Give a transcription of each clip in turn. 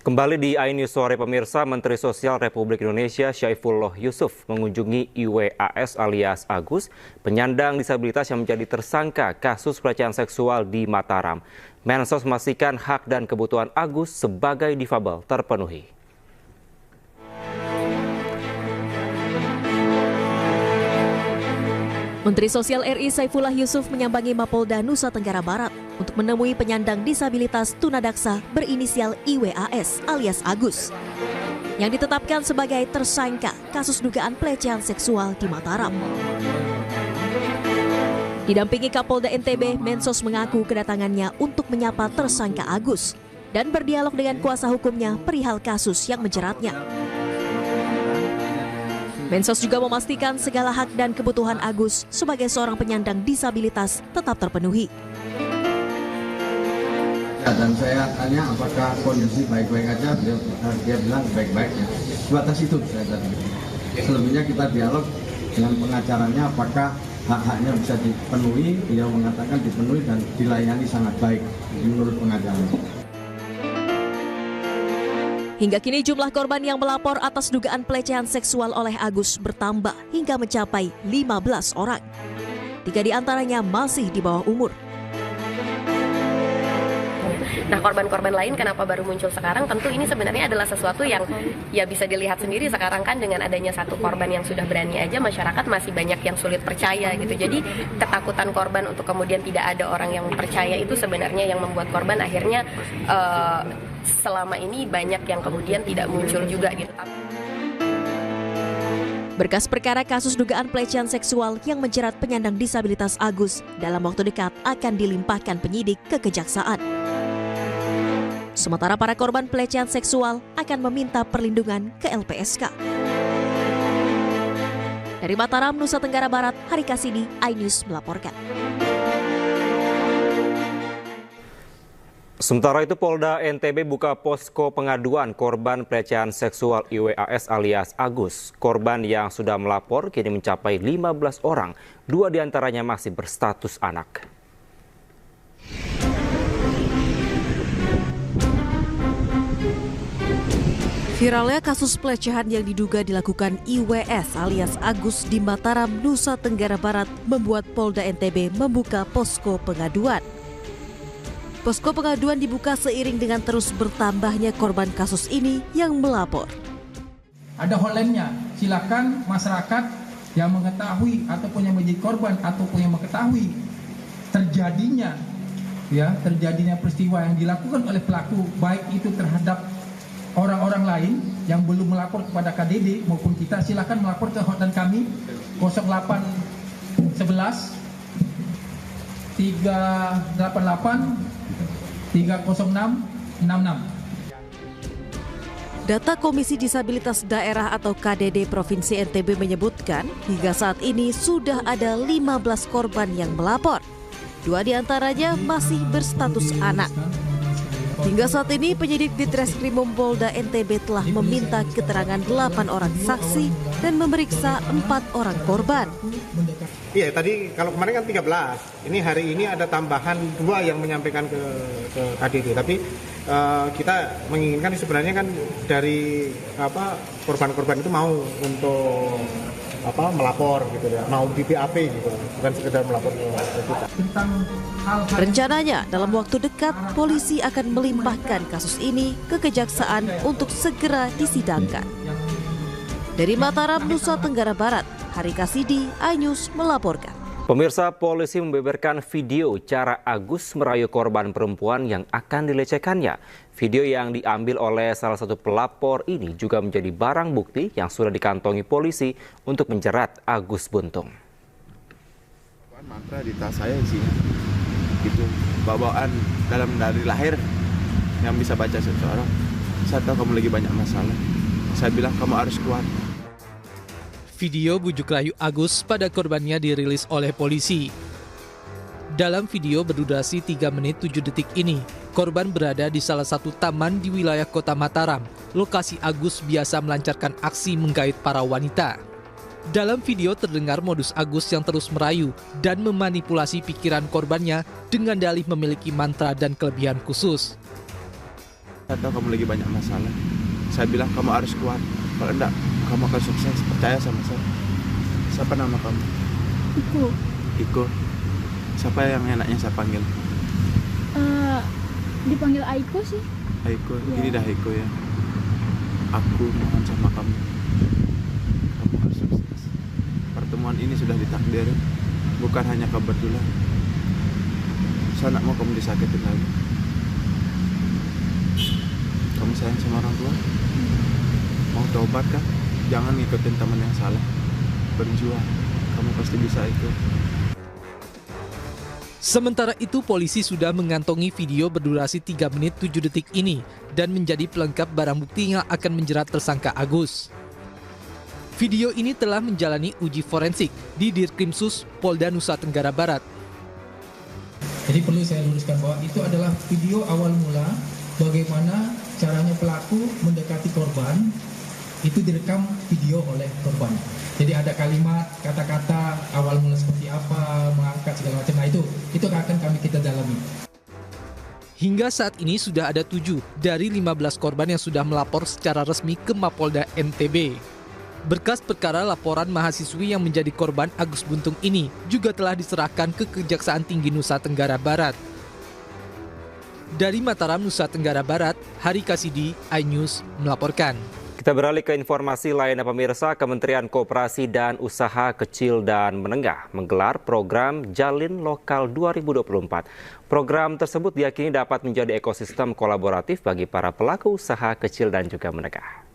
Kembali di iNews Sore pemirsa, Menteri Sosial Republik Indonesia Syaifullah Yusuf mengunjungi IWAS alias Agus, penyandang disabilitas yang menjadi tersangka kasus pelecehan seksual di Mataram. Mensos memastikan hak dan kebutuhan Agus sebagai difabel terpenuhi. Menteri Sosial RI Syaifullah Yusuf menyambangi Mapolda Nusa Tenggara Barat untuk menemui penyandang disabilitas tunadaksa berinisial IWAS alias Agus yang ditetapkan sebagai tersangka kasus dugaan pelecehan seksual di Mataram. Didampingi Kapolda NTB, Mensos mengaku kedatangannya untuk menyapa tersangka Agus dan berdialog dengan kuasa hukumnya perihal kasus yang menjeratnya. Mensos juga memastikan segala hak dan kebutuhan Agus sebagai seorang penyandang disabilitas tetap terpenuhi. Dan saya tanya apakah kondisi baik-baik aja, dia bilang baik-baik ya. Sebatas itu saya tadi. Selebihnya kita dialog dengan pengacaranya apakah hak-haknya bisa dipenuhi, dia mengatakan dipenuhi dan dilayani sangat baik menurut pengacaranya. Hingga kini jumlah korban yang melapor atas dugaan pelecehan seksual oleh Agus bertambah hingga mencapai 15 orang. 3 diantaranya masih di bawah umur. Nah, korban-korban lain kenapa baru muncul sekarang? Tentu ini sebenarnya adalah sesuatu yang ya bisa dilihat sendiri sekarang kan dengan adanya satu korban yang sudah berani aja, masyarakat masih banyak yang sulit percaya gitu. Jadi ketakutan korban untuk kemudian tidak ada orang yang percaya itu sebenarnya yang membuat korban akhirnya selama ini banyak yang kemudian tidak muncul juga gitu. Berkas perkara kasus dugaan pelecehan seksual yang menjerat penyandang disabilitas Agus dalam waktu dekat akan dilimpahkan penyidik ke Kejaksaan. Sementara para korban pelecehan seksual akan meminta perlindungan ke LPSK. Dari Mataram, Nusa Tenggara Barat, Hari Kasidi, iNews melaporkan. Sementara itu, Polda NTB buka posko pengaduan korban pelecehan seksual IWAS alias Agus. Korban yang sudah melapor kini mencapai 15 orang, 2 diantaranya masih berstatus anak. Viralnya kasus pelecehan yang diduga dilakukan IWS alias Agus di Mataram, Nusa Tenggara Barat membuat Polda NTB membuka posko pengaduan. Posko pengaduan dibuka seiring dengan terus bertambahnya korban kasus ini yang melapor. Ada hotline-nya, silakan masyarakat yang mengetahui ataupun yang menjadi korban ataupun yang mengetahui terjadinya peristiwa yang dilakukan oleh pelaku, baik itu terhadap orang-orang lain yang belum melapor kepada KDD maupun kita, silakan melapor ke hotline kami 0811 388 30666. Data Komisi Disabilitas Daerah atau KDD Provinsi NTB menyebutkan hingga saat ini sudah ada 15 korban yang melapor. 2 diantaranya masih berstatus anak. Hingga saat ini penyidik di Treskrimum Polda NTB telah meminta keterangan 8 orang saksi dan memeriksa 4 orang korban. Iya, tadi kalau kemarin kan 13. Ini hari ini ada tambahan 2 yang menyampaikan ke KDD. Tapi kita menginginkan sebenarnya kan dari korban-korban itu mau untuk melapor gitu ya, mau di BAP gitu, bukan sekedar melapor ke kita. Rencananya dalam waktu dekat polisi akan melimpahkan kasus ini ke Kejaksaan untuk segera disidangkan. Dari Mataram, Nusa Tenggara Barat, Hari Kasidi, iNews melaporkan. Pemirsa, polisi membeberkan video cara Agus merayu korban perempuan yang akan dilecehkannya. Video yang diambil oleh salah satu pelapor ini juga menjadi barang bukti yang sudah dikantongi polisi untuk menjerat Agus Buntung. Mantra di tas saya isinya, gitu, bawaan dari lahir yang bisa baca seseorang. Saya tahu kamu lagi banyak masalah. Saya bilang kamu harus kuat. Video bujuk rayu Agus pada korbannya dirilis oleh polisi. Dalam video berdurasi 3 menit 7 detik ini, korban berada di salah satu taman di wilayah Kota Mataram, lokasi Agus biasa melancarkan aksi menggait para wanita. Dalam video terdengar modus Agus yang terus merayu dan memanipulasi pikiran korbannya dengan dalih memiliki mantra dan kelebihan khusus. Saya tahu kamu lagi banyak masalah. Saya bilang kamu harus kuat. Kalau enggak, kamu akan sukses. Percaya sama saya. Siapa nama kamu? Iko. Iko. Siapa yang enaknya saya panggil? Dipanggil Aiko sih. Aiko. Ya. Gini dah Aiko ya. Aku mohon sama kamu. Kamu harus sukses. Pertemuan ini sudah ditakdirin. Bukan hanya kebetulan. Saya nak mau kamu disakitin lagi. Kamu sayang sama orang tua? Mau tobat kan? Jangan ngikutin teman yang salah. Berjuang. Kamu pasti bisa ikut. Sementara itu, polisi sudah mengantongi video berdurasi 3 menit 7 detik ini dan menjadi pelengkap barang bukti yang akan menjerat tersangka Agus. Video ini telah menjalani uji forensik di Dirkrimsus Polda Nusa Tenggara Barat. Jadi perlu saya luruskan bahwa itu adalah video awal mula bagaimana caranya pelaku mendekati korban, itu direkam video oleh korban. Jadi ada kalimat, kata-kata awal mula seperti apa, mengangkat segala macam. Nah itu akan kita dalami. Hingga saat ini sudah ada 7 dari 15 korban yang sudah melapor secara resmi ke Mapolda NTB. Berkas perkara laporan mahasiswi yang menjadi korban Agus Buntung ini juga telah diserahkan ke Kejaksaan Tinggi Nusa Tenggara Barat. Dari Mataram, Nusa Tenggara Barat, Hari Kasidi, iNews melaporkan. Kita beralih ke informasi lainnya pemirsa. Kementerian Koperasi dan Usaha Kecil dan Menengah menggelar program Jalin Lokal 2024. Program tersebut diyakini dapat menjadi ekosistem kolaboratif bagi para pelaku usaha kecil dan juga menengah.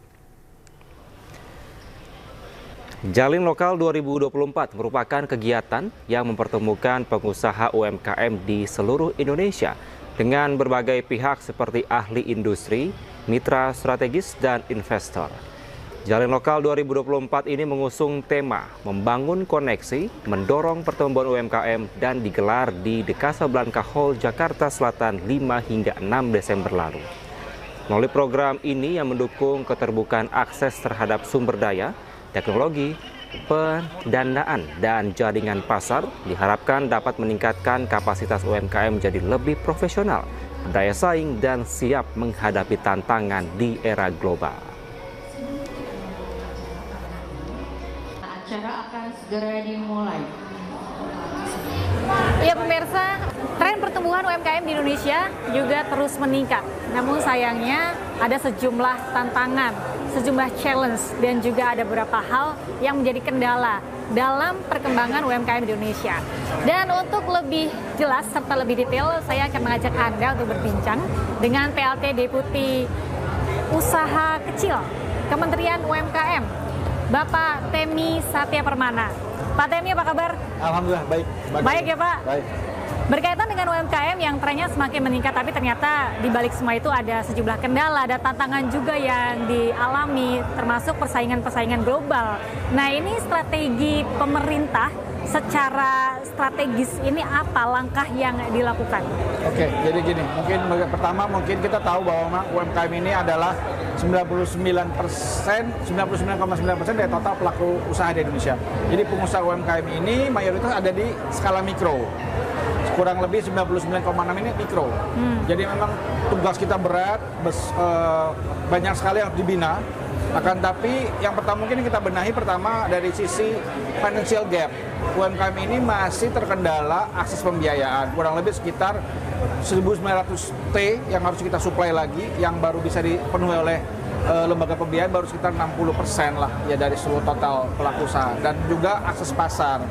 Jalin Lokal 2024 merupakan kegiatan yang mempertemukan pengusaha UMKM di seluruh Indonesia dengan berbagai pihak seperti ahli industri, mitra strategis, dan investor. Jalin Lokal 2024 ini mengusung tema membangun koneksi, mendorong pertumbuhan UMKM dan digelar di The Casablanca Hall, Jakarta Selatan 5 hingga 6 Desember lalu. Melalui program ini yang mendukung keterbukaan akses terhadap sumber daya, teknologi, pendanaan, dan jaringan pasar diharapkan dapat meningkatkan kapasitas UMKM menjadi lebih profesional, berdaya saing, dan siap menghadapi tantangan di era global. Acara akan segera dimulai. Ya pemirsa, tren pertumbuhan UMKM di Indonesia juga terus meningkat. Namun sayangnya ada sejumlah tantangan, sejumlah challenge, dan juga ada beberapa hal yang menjadi kendala dalam perkembangan UMKM di Indonesia. Dan untuk lebih jelas serta lebih detail, saya akan mengajak Anda untuk berbincang dengan PLT Deputi Usaha Kecil Kementerian UMKM, Bapak Temi Satya Permana. Pak Temi, apa kabar? Alhamdulillah, baik. Baik ya Pak? Baik. Berkaitan dengan UMKM yang trennya semakin meningkat, tapi ternyata di balik semua itu ada sejumlah kendala, ada tantangan juga yang dialami, termasuk persaingan-persaingan global. Nah, ini strategi pemerintah secara strategis ini apa langkah yang dilakukan? Oke, jadi gini, pertama kita tahu bahwa UMKM ini adalah 99,9% dari total pelaku usaha di Indonesia. Jadi pengusaha UMKM ini mayoritas ada di skala mikro. Kurang lebih 99,6 ini mikro. Jadi memang tugas kita berat, banyak sekali yang harus dibina. Akan tapi yang pertama mungkin kita benahi pertama dari sisi financial gap. UMKM ini masih terkendala akses pembiayaan. Kurang lebih sekitar 1.900 T yang harus kita supply lagi, yang baru bisa dipenuhi oleh lembaga pembiayaan baru sekitar 60% lah ya dari seluruh total pelaku usaha. Dan juga akses pasar.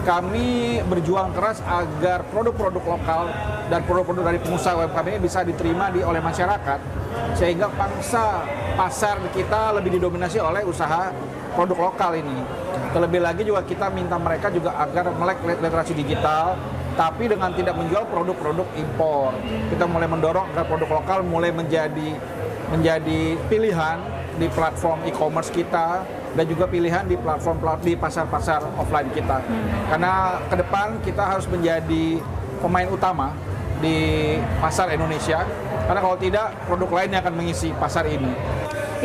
Kami berjuang keras agar produk-produk lokal dan produk-produk dari pengusaha UMKM ini bisa diterima oleh masyarakat, sehingga pangsa pasar kita lebih didominasi oleh usaha produk lokal ini. Terlebih lagi juga kita minta mereka juga agar melek literasi digital, tapi dengan tidak menjual produk-produk impor. Kita mulai mendorong agar produk lokal mulai menjadi pilihan di platform e-commerce kita, dan juga pilihan di platform di pasar-pasar offline kita. Karena ke depan kita harus menjadi pemain utama di pasar Indonesia, karena kalau tidak produk lainnya akan mengisi pasar ini.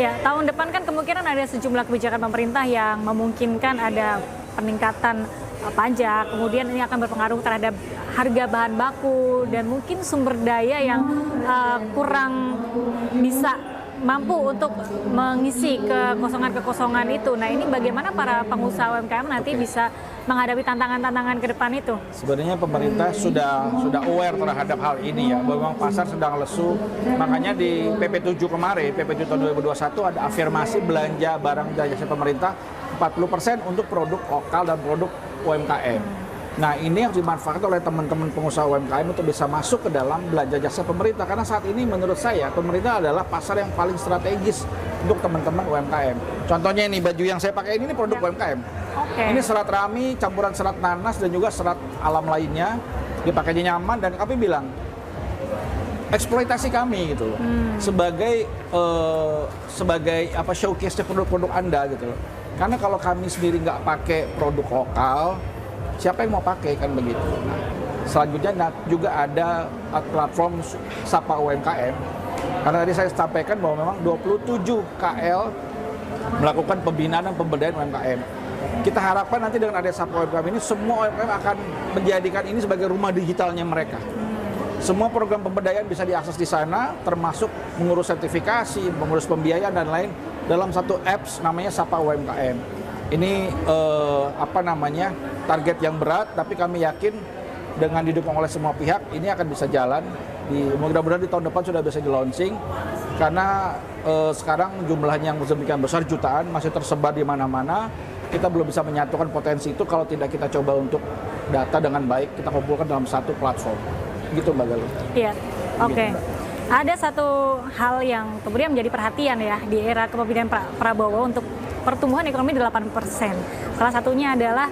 Ya, tahun depan kan kemungkinan ada sejumlah kebijakan pemerintah yang memungkinkan ada peningkatan pajak, kemudian ini akan berpengaruh terhadap harga bahan baku dan mungkin sumber daya yang kurang bisa mampu untuk mengisi kekosongan-kekosongan itu. Nah, ini bagaimana para pengusaha UMKM nanti bisa menghadapi tantangan-tantangan ke depan itu? Sebenarnya pemerintah sudah aware terhadap hal ini ya, bahwa memang pasar sedang lesu. Makanya di PP 7 kemarin, PP 7 tahun 2021 ada afirmasi belanja barang dan jasa pemerintah 40% untuk produk lokal dan produk UMKM. Nah, ini harus dimanfaatkan oleh teman-teman pengusaha UMKM untuk bisa masuk ke dalam belanja jasa pemerintah. Karena saat ini menurut saya, pemerintah adalah pasar yang paling strategis untuk teman-teman UMKM. Contohnya ini, baju yang saya pakai ini produk UMKM. Ini serat rami, campuran serat nanas dan juga serat alam lainnya. Dipakainya nyaman dan kami bilang, eksploitasi kami gitu loh. Sebagai showcase produk-produk Anda gitu loh. Karena kalau kami sendiri nggak pakai produk lokal, siapa yang mau pakai kan begitu. Nah, selanjutnya juga ada platform Sapa UMKM. Karena tadi saya sampaikan bahwa memang 27 KL melakukan pembinaan dan pemberdayaan UMKM. Kita harapkan nanti dengan ada Sapa UMKM ini, semua UMKM akan menjadikan ini sebagai rumah digitalnya mereka. Semua program pemberdayaan bisa diakses di sana, termasuk mengurus sertifikasi, mengurus pembiayaan dan lain dalam satu apps namanya Sapa UMKM. Ini target yang berat, tapi kami yakin dengan didukung oleh semua pihak ini akan bisa jalan. Mudah-mudahan di tahun depan sudah bisa di launching, karena sekarang jumlahnya yang sedemikian besar, jutaan, masih tersebar di mana-mana. Kita belum bisa menyatukan potensi itu kalau tidak kita coba untuk data dengan baik, kita kumpulkan dalam satu platform. Gitu Mbak Galuh. Iya, oke. Ada satu hal yang kemudian menjadi perhatian ya di era kepemimpinan Prabowo untuk pertumbuhan ekonomi 8%. Salah satunya adalah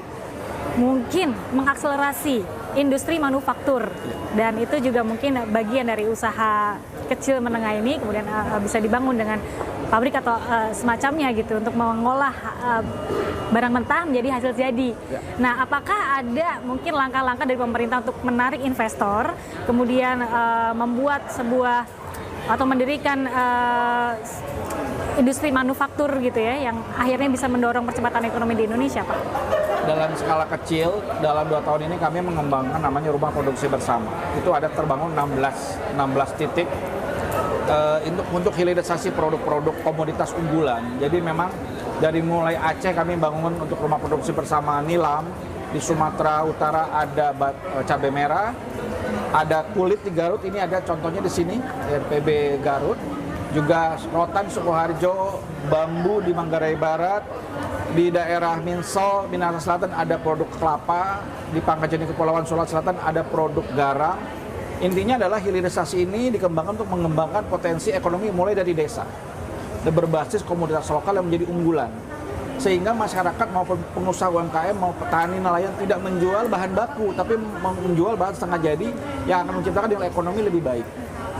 mungkin mengakselerasi industri manufaktur, dan itu juga mungkin bagian dari usaha kecil menengah ini kemudian bisa dibangun dengan pabrik atau semacamnya gitu untuk mengolah barang mentah menjadi hasil jadi. Nah, apakah ada mungkin langkah-langkah dari pemerintah untuk menarik investor, kemudian membuat sebuah atau mendirikan industri manufaktur gitu ya, yang akhirnya bisa mendorong percepatan ekonomi di Indonesia, Pak? Dalam skala kecil, dalam 2 tahun ini kami mengembangkan namanya rumah produksi bersama. Itu ada terbangun 16 titik untuk hilirisasi produk-produk komoditas unggulan. Jadi memang dari mulai Aceh kami bangun untuk rumah produksi bersama Nilam, di Sumatera Utara ada cabai merah, ada kulit di Garut, ini ada contohnya di sini, RPB Garut, juga rotan Sukoharjo, bambu di Manggarai Barat, di daerah Minsel, Minahasa Selatan ada produk kelapa, di Pangkajeni Kepulauan Sulawesi Selatan ada produk garam. Intinya adalah hilirisasi ini dikembangkan untuk mengembangkan potensi ekonomi mulai dari desa dan berbasis komoditas lokal yang menjadi unggulan, sehingga masyarakat maupun pengusaha UMKM mau petani nelayan tidak menjual bahan baku tapi menjual bahan setengah jadi yang akan menciptakan nilai ekonomi lebih baik.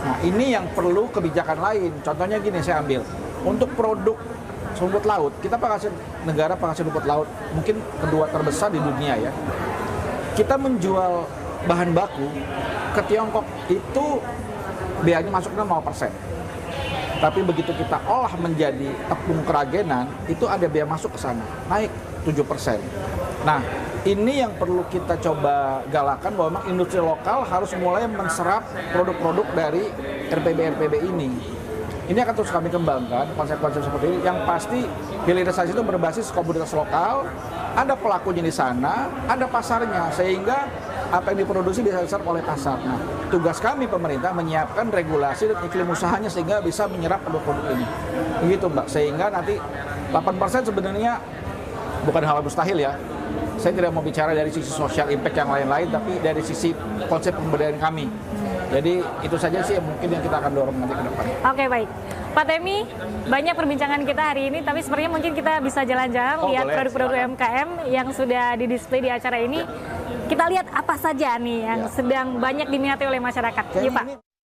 Nah, ini yang perlu kebijakan lain. Contohnya gini, saya ambil untuk produk rumput laut, kita negara penghasil rumput laut mungkin kedua terbesar di dunia ya. Kita menjual bahan baku ke Tiongkok itu biayanya masuknya 0%. Tapi begitu kita olah menjadi tepung keragenan, itu ada biaya masuk ke sana, naik 7%. Nah, ini yang perlu kita coba galakan, bahwa memang industri lokal harus mulai menserap produk-produk dari RPB ini. Ini akan terus kami kembangkan, konsep-konsep seperti ini. Yang pasti hilirisasi itu berbasis komoditas lokal, ada pelakunya di sana, ada pasarnya, sehingga apa yang diproduksi bisa diserap oleh pasar. Nah, tugas kami pemerintah menyiapkan regulasi dan iklim usahanya sehingga bisa menyerap produk-produk ini. Begitu Mbak, sehingga nanti 8% sebenarnya bukan hal mustahil ya. Saya tidak mau bicara dari sisi social impact yang lain-lain, tapi dari sisi konsep pemberdayaan kami. Jadi itu saja sih mungkin yang kita akan dorong nanti ke depan. Oke, baik. Pak Temi, banyak perbincangan kita hari ini, tapi sepertinya mungkin kita bisa jalan-jalan lihat produk-produk UMKM yang sudah didisplay di acara ini. Kita lihat apa saja nih yang sedang banyak diminati oleh masyarakat. Yuk Pak.